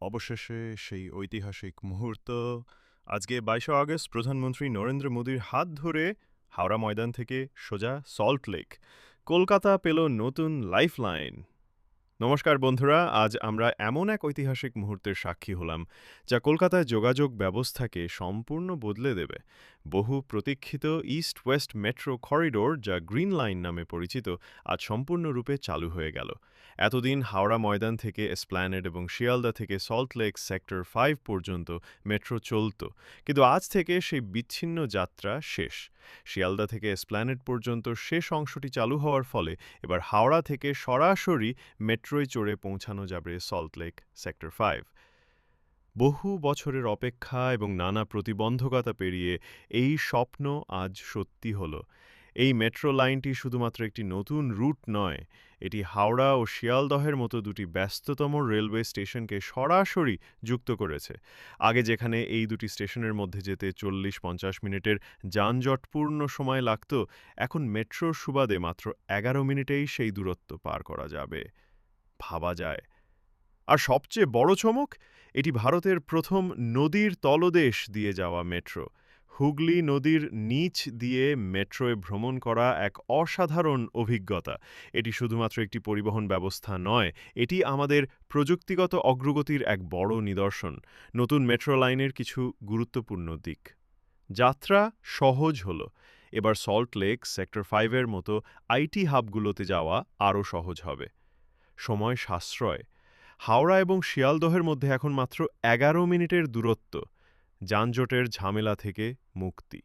অবশেষে সেই ঐতিহাসিক মুহূর্ত আজকে ২২শে আগস্ট প্রধানমন্ত্রী নরেন্দ্র মোদীর হাত ধরে হাওড়া ময়দান থেকে সোজা সল্ট লেক কলকাতা পেল নতুন লাইফলাইন। নমস্কার বন্ধুরা, আজ আমরা এমন এক ঐতিহাসিক মুহূর্তের সাক্ষী হলাম যা কলকাতায় যোগাযোগ ব্যবস্থাকে সম্পূর্ণ বদলে দেবে। বহু প্রতীক্ষিত ইস্ট ওয়েস্ট মেট্রো করিডোর, যা গ্রিন লাইন নামে পরিচিত, আজ সম্পূর্ণরূপে চালু হয়ে গেল। এতদিন হাওড়া ময়দান থেকে এসপ্ল্যানেড এবং শিয়ালদা থেকে সল্ট লেক সেক্টর 5 পর্যন্ত মেট্রো চলত, কিন্তু আজ থেকে সেই বিচ্ছিন্ন যাত্রা শেষ। শিয়ালদা থেকে এসপ্ল্যানেড পর্যন্ত শেষ অংশটি চালু হওয়ার ফলে এবার হাওড়া থেকে সরাসরি মেট্রোয় চড়ে পৌঁছানো যাবে সল্ট লেক সেক্টর 5। বহু বছরের অপেক্ষা এবং নানা প্রতিবন্ধকতা পেরিয়ে এই স্বপ্ন আজ সত্যি হলো। এই মেট্রো লাইনটি শুধুমাত্র একটি নতুন রুট নয়, এটি হাওড়া ও শিয়ালদহের মতো দুটি ব্যস্ততম রেলওয়ে স্টেশনকে সরাসরি যুক্ত করেছে। আগে যেখানে এই দুটি স্টেশনের মধ্যে যেতে ৪০-৫০ মিনিটের যানজটপূর্ণ সময় লাগত, এখন মেট্রোর সুবাদে মাত্র ১১ মিনিটেই সেই দূরত্ব পার করা যাবে। ভাবা যায়। আর সবচেয়ে বড় চমক, এটি ভারতের প্রথম নদীর তলদেশ দিয়ে যাওয়া মেট্রো। হুগলি নদীর নিচ দিয়ে মেট্রোয় ভ্রমণ করা এক অসাধারণ অভিজ্ঞতা। এটি শুধুমাত্র একটি পরিবহন ব্যবস্থা নয়, এটি আমাদের প্রযুক্তিগত অগ্রগতির এক বড় নিদর্শন। নতুন মেট্রো লাইনের কিছু গুরুত্বপূর্ণ দিক: যাত্রা সহজ হলো। এবার সল্ট লেক সেক্টর 5 এর মতো আইটি হাবগুলোতে যাওয়া আরও সহজ হবে। সময় সাশ্রয়। হাওড়া এবং শিয়ালদহের মধ্যে এখন মাত্র ১১ মিনিটের দূরত্ব। যানজটের ঝামেলা থেকে মুক্তি।